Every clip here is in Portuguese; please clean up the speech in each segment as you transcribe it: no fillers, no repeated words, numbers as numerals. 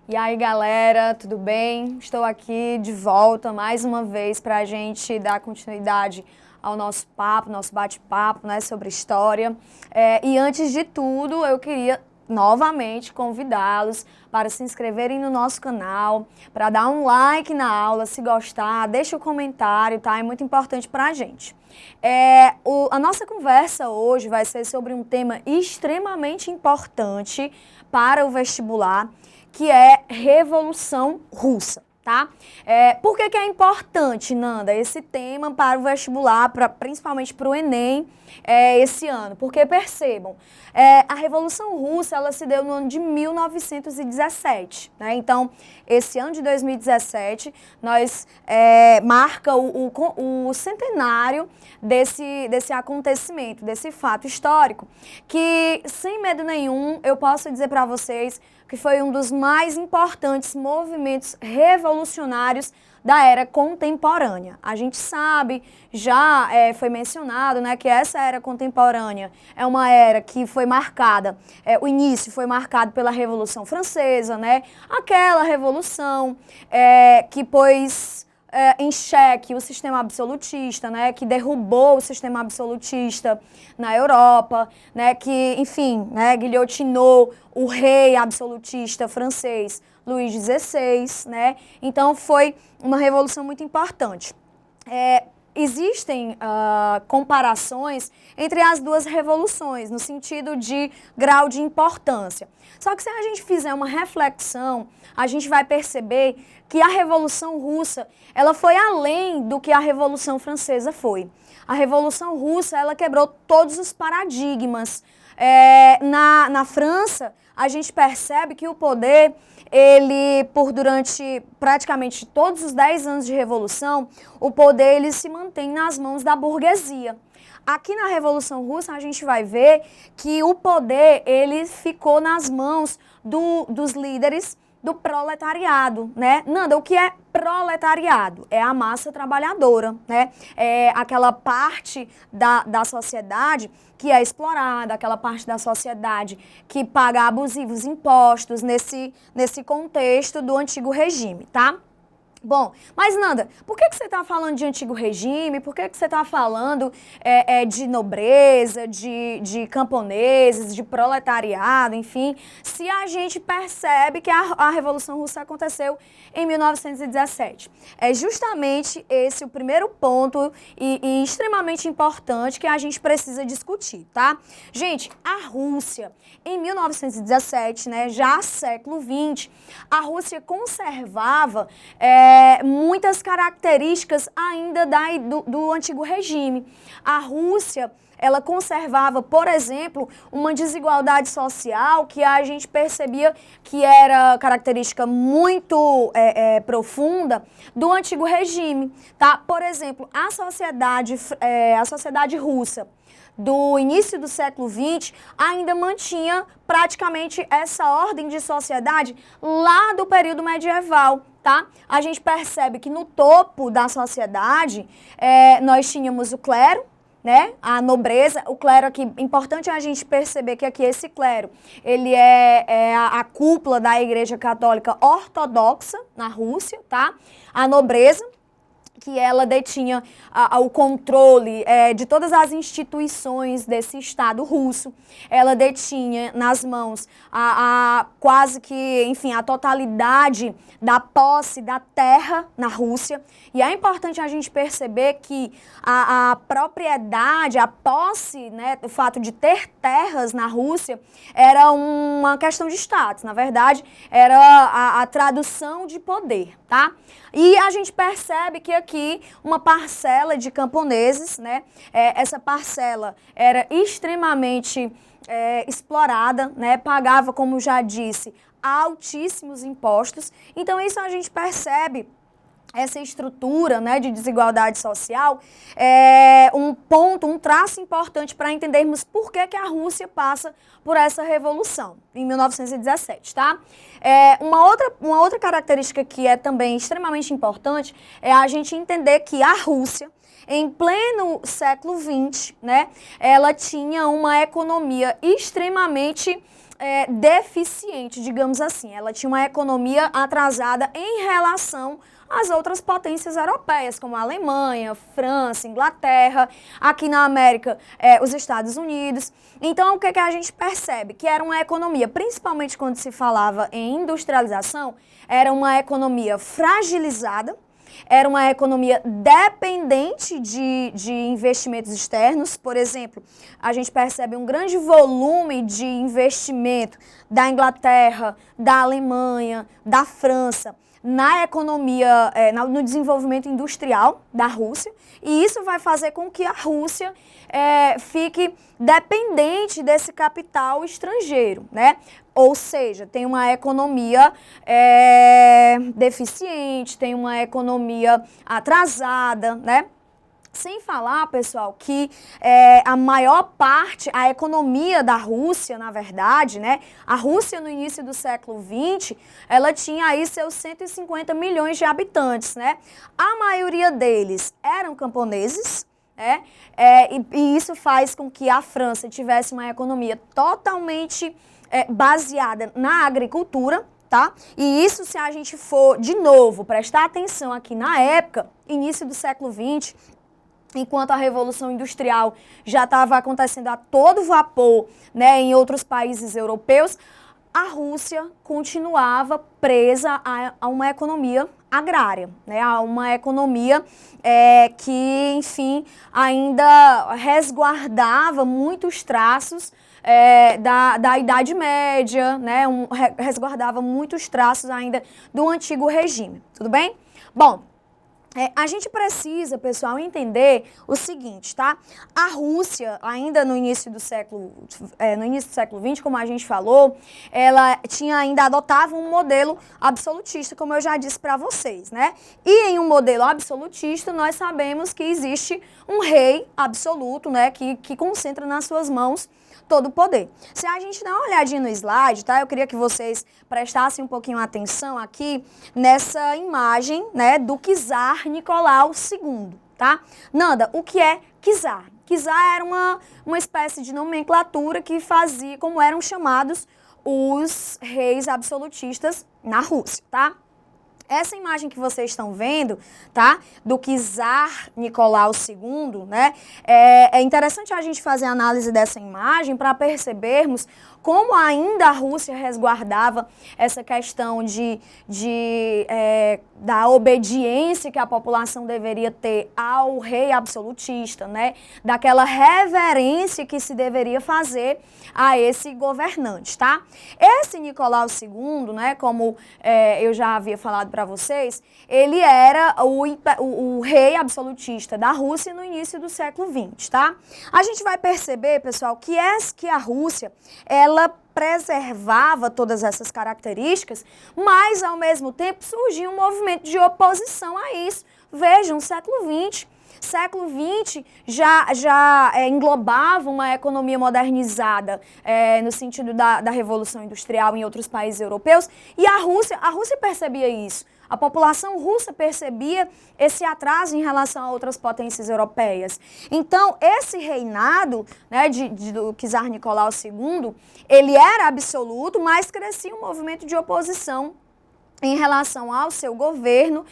E aí, galera, tudo bem? Estou aqui de volta mais uma vez para a gente dar continuidade ao nosso papo, nosso bate-papo, né, sobre história. E antes de tudo, eu queria novamente convidá-los para se inscreverem no nosso canal, para dar um like na aula, se gostar, deixa o comentário, tá? É muito importante para a gente. A nossa conversa hoje vai ser sobre um tema extremamente importante para o vestibular, que é Revolução Russa, tá? Por que é importante, Nanda, esse tema para o vestibular, principalmente para o Enem, esse ano? Porque percebam, a Revolução Russa, ela se deu no ano de 1917, né? Então, esse ano de 2017, nós marca o centenário desse acontecimento, desse fato histórico, que, sem medo nenhum, eu posso dizer para vocês que foi um dos mais importantes movimentos revolucionários da era contemporânea. A gente sabe, já foi mencionado, né, que essa era contemporânea é uma era que foi marcada, o início foi marcado pela Revolução Francesa, né, aquela revolução que pôs em xeque o sistema absolutista, né, que derrubou o sistema absolutista na Europa, né, que, enfim, né, guilhotinou o rei absolutista francês, Luís XVI, né, então foi uma revolução muito importante. Existem comparações entre as duas revoluções, no sentido de grau de importância. Só que se a gente fizer uma reflexão, a gente vai perceber que a Revolução Russa, ela foi além do que a Revolução Francesa foi. A Revolução Russa, ela quebrou todos os paradigmas. Na França, a gente percebe que o poder, durante praticamente todos os 10 anos de revolução, o poder ele se mantém nas mãos da burguesia. Aqui na Revolução Russa, a gente vai ver que o poder ele ficou nas mãos dos líderes do proletariado, né? Nanda, o que é proletariado? É a massa trabalhadora, né? É aquela parte da sociedade que é explorada, aquela parte da sociedade que paga abusivos impostos nesse contexto do antigo regime, tá? Bom, mas Nanda, por que você está falando de antigo regime? Por que você está falando de nobreza, de camponeses, de proletariado, enfim, se a gente percebe que a Revolução Russa aconteceu em 1917? É justamente esse o primeiro ponto e extremamente importante que a gente precisa discutir, tá? Gente, a Rússia, em 1917, né, já século XX, a Rússia conservava muitas características ainda do antigo regime. A Rússia, ela conservava, por exemplo, uma desigualdade social que a gente percebia que era característica muito profunda do antigo regime, tá? Por exemplo, a sociedade russa do início do século XX ainda mantinha praticamente essa ordem de sociedade lá do período medieval, tá? A gente percebe que no topo da sociedade nós tínhamos o clero, né? A nobreza, o clero aqui, importante a gente perceber que aqui esse clero, ele é a cúpula da Igreja Católica Ortodoxa na Rússia, tá? A nobreza, que ela detinha o controle de todas as instituições desse Estado russo. Ela detinha nas mãos quase que, enfim, a totalidade da posse da terra na Rússia. E é importante a gente perceber que a propriedade, a posse, né, o fato de ter terras na Rússia era uma questão de status. Na verdade, era a tradução de poder, tá? E a gente percebe que aqui uma parcela de camponeses, né? Essa parcela era extremamente explorada, né? Pagava, como já disse, altíssimos impostos. Então isso a gente percebe essa estrutura, né, de desigualdade social é um traço importante para entendermos por que a Rússia passa por essa revolução em 1917, tá? Uma outra característica que é também extremamente importante é a gente entender que a Rússia, em pleno século XX, né, ela tinha uma economia extremamente deficiente, digamos assim. Ela tinha uma economia atrasada em relação às outras potências europeias, como a Alemanha, França, Inglaterra, aqui na América, os Estados Unidos. Então, o que a gente percebe? Que era uma economia, principalmente quando se falava em industrialização, era uma economia fragilizada, era uma economia dependente de investimentos externos. Por exemplo, a gente percebe um grande volume de investimento da Inglaterra, da Alemanha, da França, na economia, no desenvolvimento industrial da Rússia, e isso vai fazer com que a Rússia fique dependente desse capital estrangeiro, né? Ou seja, tem uma economia deficiente, tem uma economia atrasada, né? Sem falar, pessoal, que a maior parte, a economia da Rússia, na verdade, né? A Rússia, no início do século XX, ela tinha aí seus 150 milhões de habitantes, né? A maioria deles eram camponeses, né? E isso faz com que a França tivesse uma economia totalmente baseada na agricultura, tá? E isso, se a gente for, de novo, prestar atenção aqui na época, início do século XX, enquanto a Revolução Industrial já estava acontecendo a todo vapor, né, em outros países europeus, a Rússia continuava presa a uma economia agrária, né, a uma economia que, enfim, ainda resguardava muitos traços da Idade Média, né, resguardava muitos traços ainda do antigo regime, tudo bem? Bom, a gente precisa, pessoal, entender o seguinte, tá? A Rússia, ainda no início do século XX, como a gente falou, ela adotava um modelo absolutista, como eu já disse para vocês, né? E em um modelo absolutista, nós sabemos que existe um rei absoluto, né? Que concentra nas suas mãos todo o poder. Se a gente dá uma olhadinha no slide, tá? Eu queria que vocês prestassem um pouquinho atenção aqui nessa imagem, né, do czar Nicolau II, tá? Nanda, o que é czar? Czar era uma espécie de nomenclatura que fazia como eram chamados os reis absolutistas na Rússia, tá? Essa imagem que vocês estão vendo, tá? Do czar Nicolau II, né? É interessante a gente fazer a análise dessa imagem para percebermos como ainda a Rússia resguardava essa questão da obediência que a população deveria ter ao rei absolutista, né? Daquela reverência que se deveria fazer a esse governante, tá? Esse Nicolau II, né, como eu já havia falado para vocês, ele era o rei absolutista da Rússia no início do século XX, tá? A gente vai perceber, pessoal, que a Rússia, ela preservava todas essas características, mas ao mesmo tempo surgia um movimento de oposição a isso. Vejam, século XX já englobava uma economia modernizada no sentido da Revolução Industrial em outros países europeus, e a Rússia percebia isso. A população russa percebia esse atraso em relação a outras potências europeias. Então, esse reinado, né, do czar Nicolau II, ele era absoluto, mas crescia um movimento de oposição em relação ao seu governo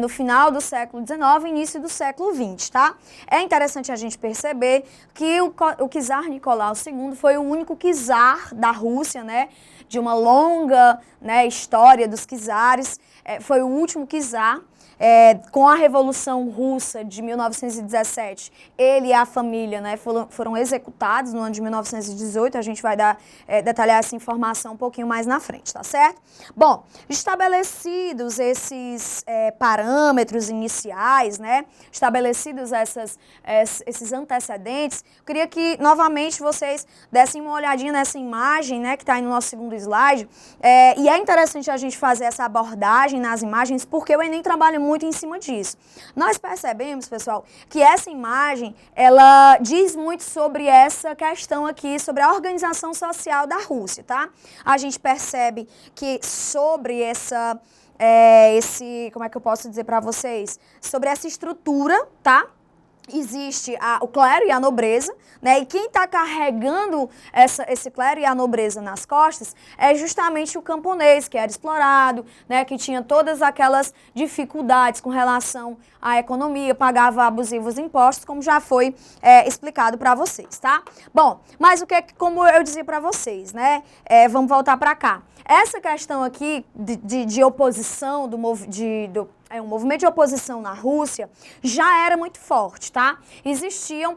no final do século XIX e início do século XX, tá? É interessante a gente perceber que o czar Nicolau II foi o único czar da Rússia, né? De uma longa, né, história dos czares, foi o último czar. Com a Revolução Russa de 1917, ele e a família, né, foram executados no ano de 1918, a gente vai detalhar essa informação um pouquinho mais na frente, tá certo? Bom, estabelecidos esses parâmetros iniciais, né, estabelecidos esses antecedentes, eu queria que novamente vocês dessem uma olhadinha nessa imagem, né, que está aí no nosso segundo slide, e é interessante a gente fazer essa abordagem nas imagens, porque o Enem trabalha muito em cima disso. Nós percebemos, pessoal, que essa imagem, ela diz muito sobre essa questão aqui, sobre a organização social da Rússia, tá? A gente percebe que sobre como é que eu posso dizer para vocês? Sobre essa estrutura, tá? existe o clero e a nobreza, né? E quem está carregando esse clero e a nobreza nas costas é justamente o camponês, que era explorado, né? Que tinha todas aquelas dificuldades com relação à economia, pagava abusivos impostos, como já foi explicado para vocês, tá? Bom, mas como eu dizia para vocês, né? Vamos voltar para cá. Essa questão aqui de oposição, um movimento de oposição na Rússia já era muito forte, tá? Existia,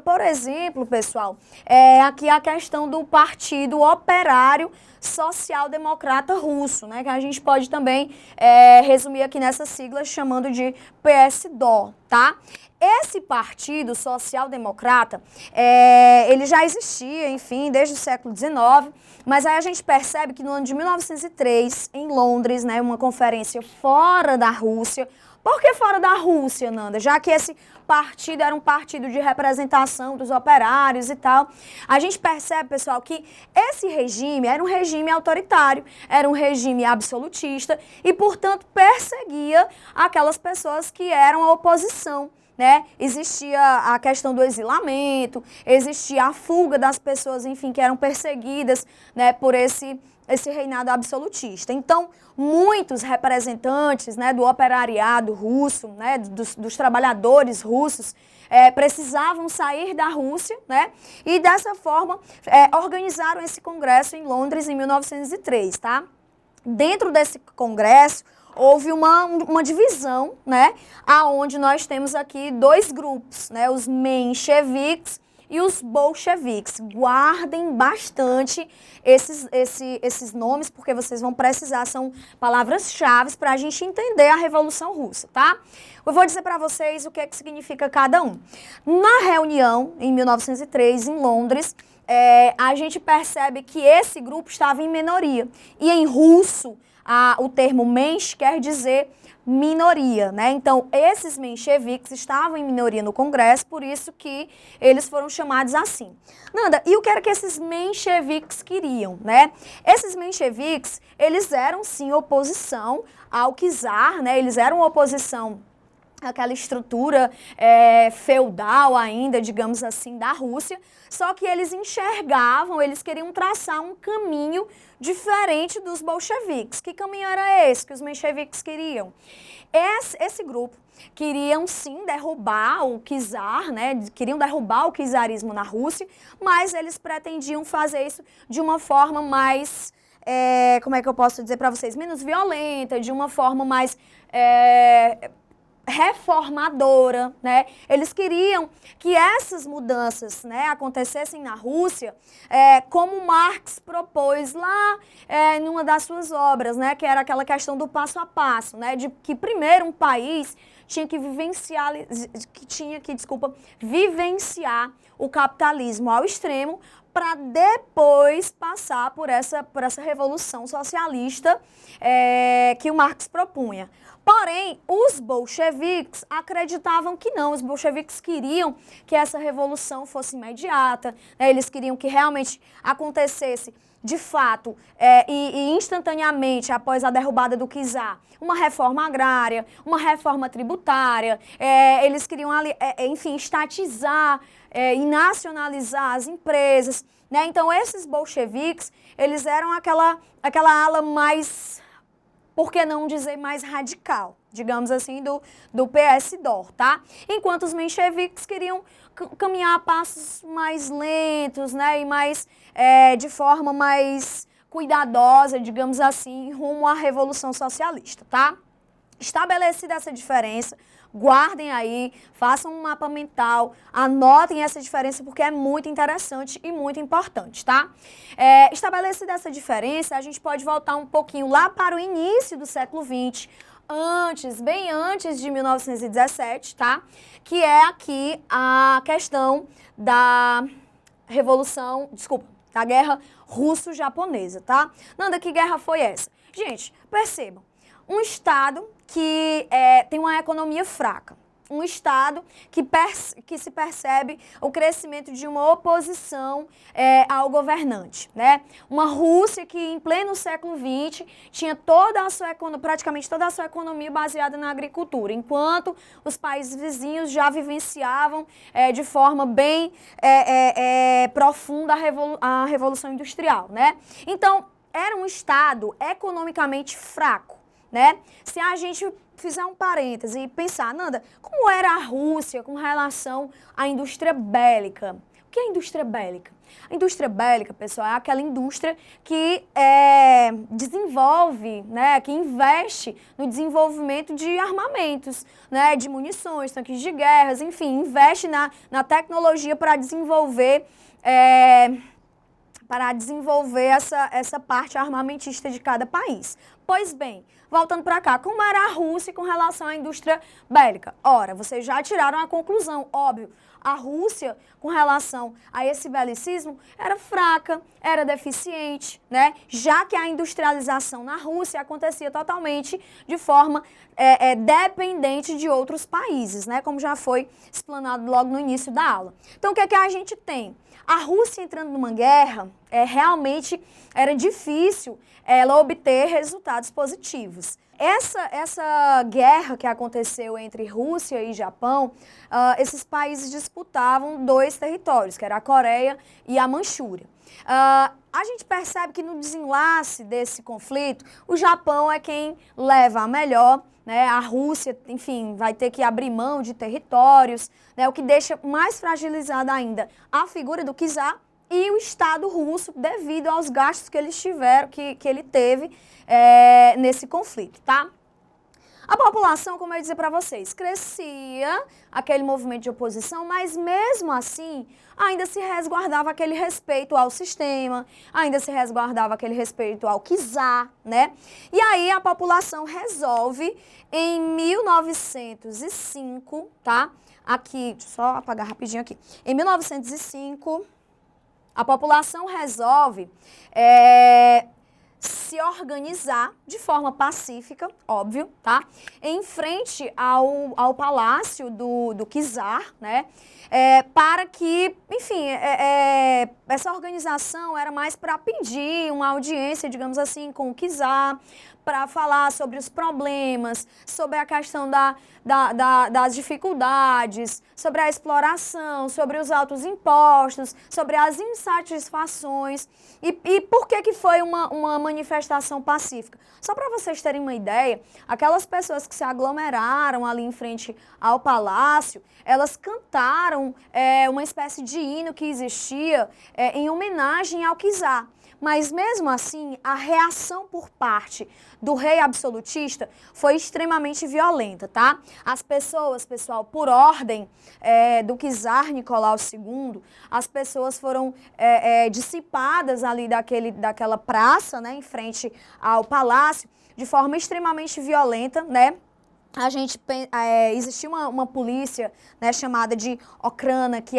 por exemplo, pessoal, aqui a questão do Partido Operário Social-Democrata Russo, né? Que a gente pode também resumir aqui nessa sigla chamando de PSDO, tá? Esse Partido Social-Democrata, ele já existia, enfim, desde o século XIX, mas aí a gente percebe que no ano de 1903, em Londres, né, uma conferência fora da Rússia. Por que fora da Rússia, Nanda? Já que esse partido era um partido de representação dos operários e tal. A gente percebe, pessoal, que esse regime era um regime autoritário, era um regime absolutista e, portanto, perseguia aquelas pessoas que eram a oposição. Né? Existia a questão do exilamento, existia a fuga das pessoas, enfim, que eram perseguidas, né, por esse reinado absolutista. Então, muitos representantes, né, do operariado russo, né, dos trabalhadores russos, precisavam sair da Rússia, né, e dessa forma organizaram esse congresso em Londres em 1903, tá? Dentro desse congresso, houve uma divisão, né, aonde nós temos aqui dois grupos, né, os mencheviques e os bolcheviques. Guardem bastante esses nomes, porque vocês vão precisar, são palavras-chave para a gente entender a Revolução Russa, tá? Eu vou dizer para vocês o que significa cada um. Na reunião, em 1903, em Londres, a gente percebe que esse grupo estava em minoria. E em russo, o termo mensch quer dizer minoria, né? Então, esses mencheviques estavam em minoria no Congresso, por isso que eles foram chamados assim. Nanda, e o que era que esses mencheviques queriam, né? Esses mencheviques, eles eram sim oposição ao czar, né? Eles eram oposição àquela estrutura feudal ainda, digamos assim, da Rússia, só que eles enxergavam, eles queriam traçar um caminho diferente dos bolcheviques. Que caminho era esse que os mencheviques queriam? Esse grupo queriam sim derrubar o czar, né? Queriam derrubar o czarismo na Rússia, mas eles pretendiam fazer isso de uma forma mais, como é que eu posso dizer para vocês, menos violenta, de uma forma mais reformadora, né? Eles queriam que essas mudanças, né, acontecessem na Rússia, como Marx propôs lá em uma das suas obras, né, que era aquela questão do passo a passo, né, de que primeiro um país tinha que vivenciar o capitalismo ao extremo para depois passar por essa revolução socialista que o Marx propunha. Porém, os bolcheviques acreditavam que não, os bolcheviques queriam que essa revolução fosse imediata, né? Eles queriam que realmente acontecesse de fato e instantaneamente após a derrubada do czar, uma reforma agrária, uma reforma tributária, eles queriam, enfim, estatizar e nacionalizar as empresas, né? Então, esses bolcheviques, eles eram aquela ala mais, por que não dizer mais radical, digamos assim, do PSDO, tá? Enquanto os mencheviques queriam caminhar a passos mais lentos, né, e mais, de forma mais cuidadosa, digamos assim, rumo à Revolução Socialista, tá? Estabelecida essa diferença, guardem aí, façam um mapa mental, anotem essa diferença porque é muito interessante e muito importante, tá? Estabelecida essa diferença, a gente pode voltar um pouquinho lá para o início do século XX, bem antes de 1917, tá? Que é aqui a questão da da guerra russo-japonesa, tá? Nanda, que guerra foi essa? Gente, percebam, um estado que tem uma economia fraca, um Estado que se percebe o crescimento de uma oposição ao governante, né? Uma Rússia que em pleno século XX tinha praticamente toda a sua economia baseada na agricultura, enquanto os países vizinhos já vivenciavam de forma bem profunda a Revolução Industrial, né? Então, era um Estado economicamente fraco, né? Se a gente fizer um parêntese e pensar, Nanda, como era a Rússia com relação à indústria bélica? O que é indústria bélica? A indústria bélica, pessoal, é aquela indústria que desenvolve, né, que investe no desenvolvimento de armamentos, né, de munições, tanques de guerras, enfim, investe na tecnologia para desenvolver essa parte armamentista de cada país. Pois bem, voltando para cá, como era a Rússia com relação à indústria bélica? Ora, vocês já tiraram a conclusão, óbvio. A Rússia, com relação a esse belicismo, era fraca, era deficiente, né? Já que a industrialização na Rússia acontecia totalmente de forma dependente de outros países, né? Como já foi explanado logo no início da aula. Então, o que é que a gente tem? A Rússia entrando numa guerra, realmente era difícil ela obter resultados positivos. Essa guerra que aconteceu entre Rússia e Japão, esses países disputavam dois territórios, que era a Coreia e a Manchúria. A gente percebe que no desenlace desse conflito, o Japão é quem leva a melhor, né? A Rússia, enfim, vai ter que abrir mão de territórios, né? O que deixa mais fragilizada ainda a figura do czar e o Estado russo devido aos gastos que ele teve nesse conflito, tá? A população, como eu ia dizer para vocês, crescia aquele movimento de oposição, mas mesmo assim ainda se resguardava aquele respeito ao sistema, ainda se resguardava aquele respeito ao czar, né? E aí a população resolve em 1905, tá? Aqui, deixa eu só apagar rapidinho aqui. Em 1905, a população resolve se organizar de forma pacífica, óbvio, tá? Em frente ao palácio do czar, né? Para que, enfim, essa organização era mais para pedir uma audiência, digamos assim, com o czar, para falar sobre os problemas, sobre a questão das dificuldades, sobre a exploração, sobre os altos impostos, sobre as insatisfações e por que foi uma manifestação pacífica. Só para vocês terem uma ideia, aquelas pessoas que se aglomeraram ali em frente ao palácio, elas cantaram uma espécie de hino que existia em homenagem ao czar. Mas mesmo assim, a reação por parte do rei absolutista foi extremamente violenta, tá? As pessoas, pessoal, por ordem do czar Nicolau II, as pessoas foram dissipadas ali daquela praça, né, em frente ao palácio, de forma extremamente violenta, né? Existia uma polícia, né, chamada de Okhrana, que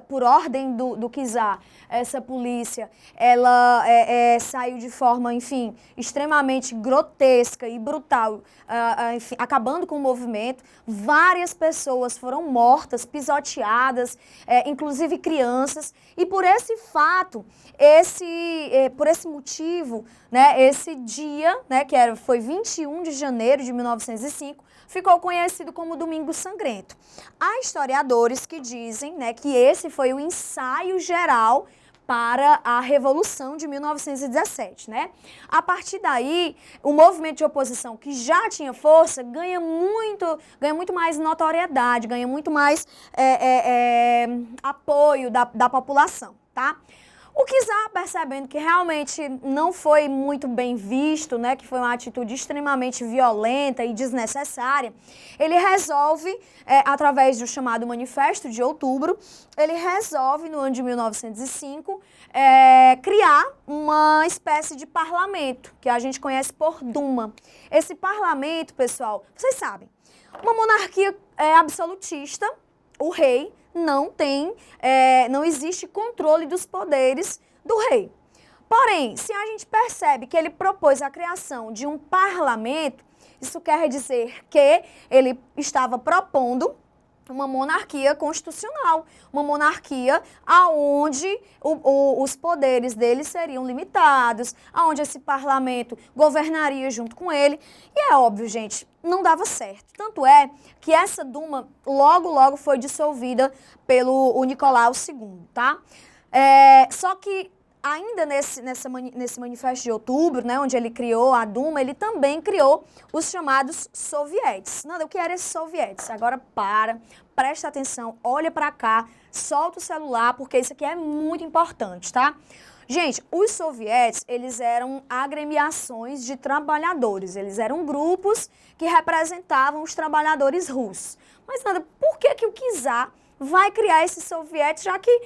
por ordem do czar, essa polícia, ela saiu de forma, enfim, extremamente grotesca e brutal, enfim, acabando com o movimento. Várias pessoas foram mortas, pisoteadas, inclusive crianças, e por esse fato, por esse motivo, né, esse dia, né, foi 21 de janeiro de 1905, ficou conhecido como Domingo Sangrento. Há historiadores que dizem, né, que esse foi o ensaio geral para a Revolução de 1917, né? A partir daí, o movimento de oposição, que já tinha força, ganha muito mais notoriedade, ganha muito mais apoio da população, tá? O czar, percebendo que realmente não foi muito bem visto, né, que foi uma atitude extremamente violenta e desnecessária, ele resolve, através do chamado Manifesto de Outubro, ele resolve, no ano de 1905, criar uma espécie de parlamento, que a gente conhece por Duma. Esse parlamento, pessoal, vocês sabem, uma monarquia absolutista, o rei não existe controle dos poderes do rei. Porém, se a gente percebe que ele propôs a criação de um parlamento, isso quer dizer que ele estava propondo uma monarquia constitucional, uma monarquia aonde os poderes dele seriam limitados, aonde esse parlamento governaria junto com ele. E é óbvio, gente, não dava certo. Tanto é que essa Duma logo foi dissolvida pelo Nicolau II, tá? Só que ainda nesse manifesto de outubro, né, onde ele criou a Duma, ele também criou os chamados sovietes. Nada, o que eram esses sovietes? Agora presta atenção, olha para cá, solta o celular, porque isso aqui é muito importante, tá? Gente, os sovietes, eles eram agremiações de trabalhadores, eles eram grupos que representavam os trabalhadores russos. Mas nada, por que o czar vai criar esse soviético, já que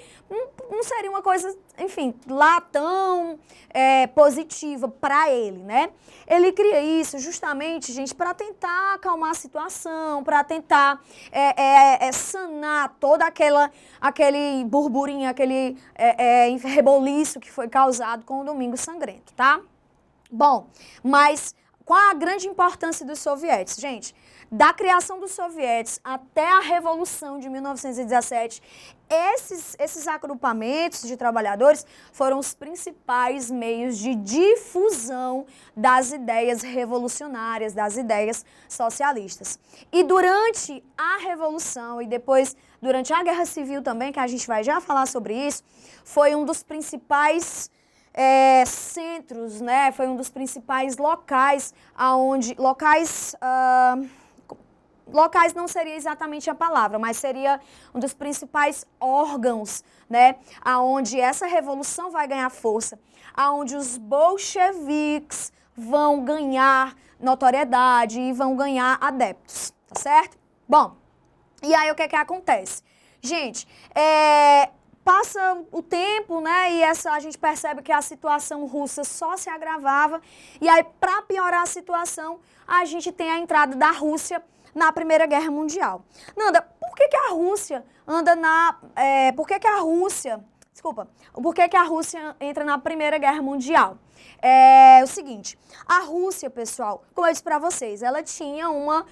não seria uma coisa, enfim, lá tão positiva para ele, né? Ele cria isso justamente, gente, para tentar acalmar a situação, para tentar sanar todo aquele burburinho, aquele reboliço que foi causado com o Domingo Sangrento, tá? Bom, mas qual a grande importância dos sovietes, gente? Da criação dos sovietes até a Revolução de 1917, esses agrupamentos de trabalhadores foram os principais meios de difusão das ideias revolucionárias, das ideias socialistas. E durante a Revolução e depois durante a Guerra Civil também, que a gente vai já falar sobre isso, foi um dos principais centros, né? Foi um dos principais locais aonde locais não seria exatamente a palavra, mas seria um dos principais órgãos, né, aonde essa revolução vai ganhar força, aonde os bolcheviques vão ganhar notoriedade e vão ganhar adeptos, tá certo? Bom, e aí o que acontece? Gente, passa o tempo, né, e a gente percebe que a situação russa só se agravava, e aí, para piorar a situação, a gente tem a entrada da Rússia na Primeira Guerra Mundial. Nanda, por que a Rússia por que a Rússia entra na Primeira Guerra Mundial? É o seguinte, a Rússia, pessoal, como eu disse para vocês, ela tinha uma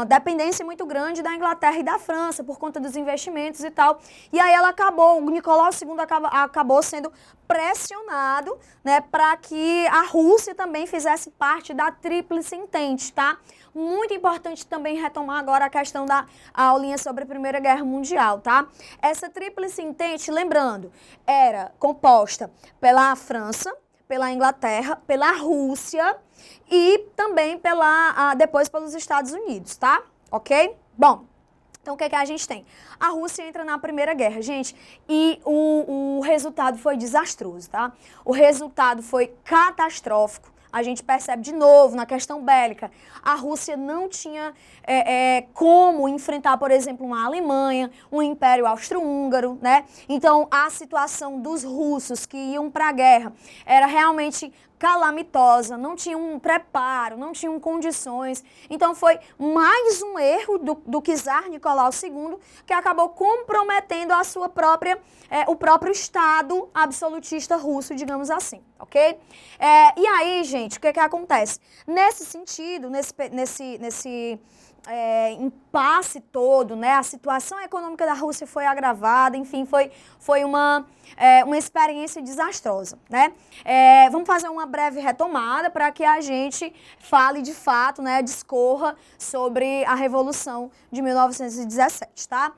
dependência muito grande da Inglaterra e da França por conta dos investimentos e tal. E aí o Nicolau II acabou sendo pressionado, né, para que a Rússia também fizesse parte da Tríplice Entente, tá? Muito importante também retomar agora a questão da aulinha sobre a Primeira Guerra Mundial, tá? Essa Tríplice Entente, lembrando, era composta pela França, pela Inglaterra, pela Rússia e também depois pelos Estados Unidos, tá? Ok? Bom, então o que a gente tem? A Rússia entra na Primeira Guerra, gente, e o resultado foi desastroso, tá? O resultado foi catastrófico. A gente percebe de novo na questão bélica, a Rússia não tinha como enfrentar, por exemplo, uma Alemanha, um Império Austro-Húngaro, né? Então, a situação dos russos que iam para a guerra era realmente calamitosa, não tinham preparo, não tinham condições. Então, foi mais um erro do czar Nicolau II que acabou comprometendo o próprio Estado absolutista russo, digamos assim, ok? E aí, gente, o que acontece? Nesse sentido, nesse impasse todo, né? A situação econômica da Rússia foi agravada, enfim, foi uma experiência desastrosa, né? Vamos fazer uma breve retomada para que a gente fale de fato, né? Discorra sobre a Revolução de 1917, tá?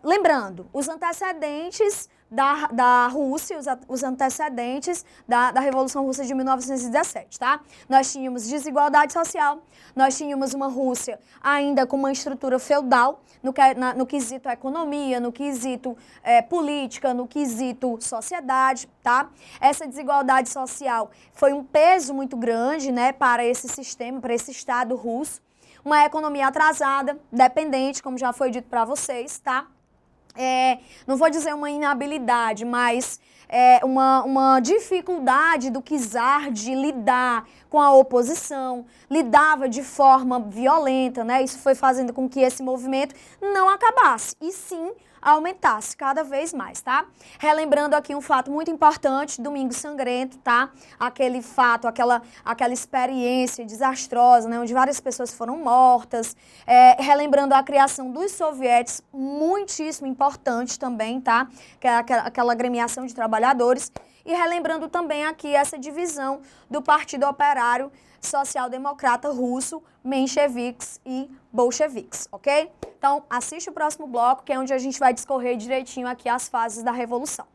Lembrando, os antecedentes da Rússia, os antecedentes da Revolução Russa de 1917, tá? Nós tínhamos desigualdade social, nós tínhamos uma Rússia ainda com uma estrutura feudal, no quesito economia, no quesito política, no quesito sociedade, tá? Essa desigualdade social foi um peso muito grande, né, para esse sistema, para esse Estado russo. Uma economia atrasada, dependente, como já foi dito para vocês, tá? Não vou dizer uma inabilidade, mas uma dificuldade do czar de lidar com a oposição, lidava de forma violenta, né? Isso foi fazendo com que esse movimento não acabasse, e sim aumentasse cada vez mais, tá? Relembrando aqui um fato muito importante, Domingo Sangrento, tá? Aquele fato, aquela experiência desastrosa, né? Onde várias pessoas foram mortas. Relembrando a criação dos sovietes, muitíssimo importante também, tá? Que é aquela agremiação de trabalhadores. E relembrando também aqui essa divisão do Partido Operário Social-Democrata Russo, mencheviques e bolcheviques, ok? Então, assiste o próximo bloco, que é onde a gente vai discorrer direitinho aqui as fases da Revolução.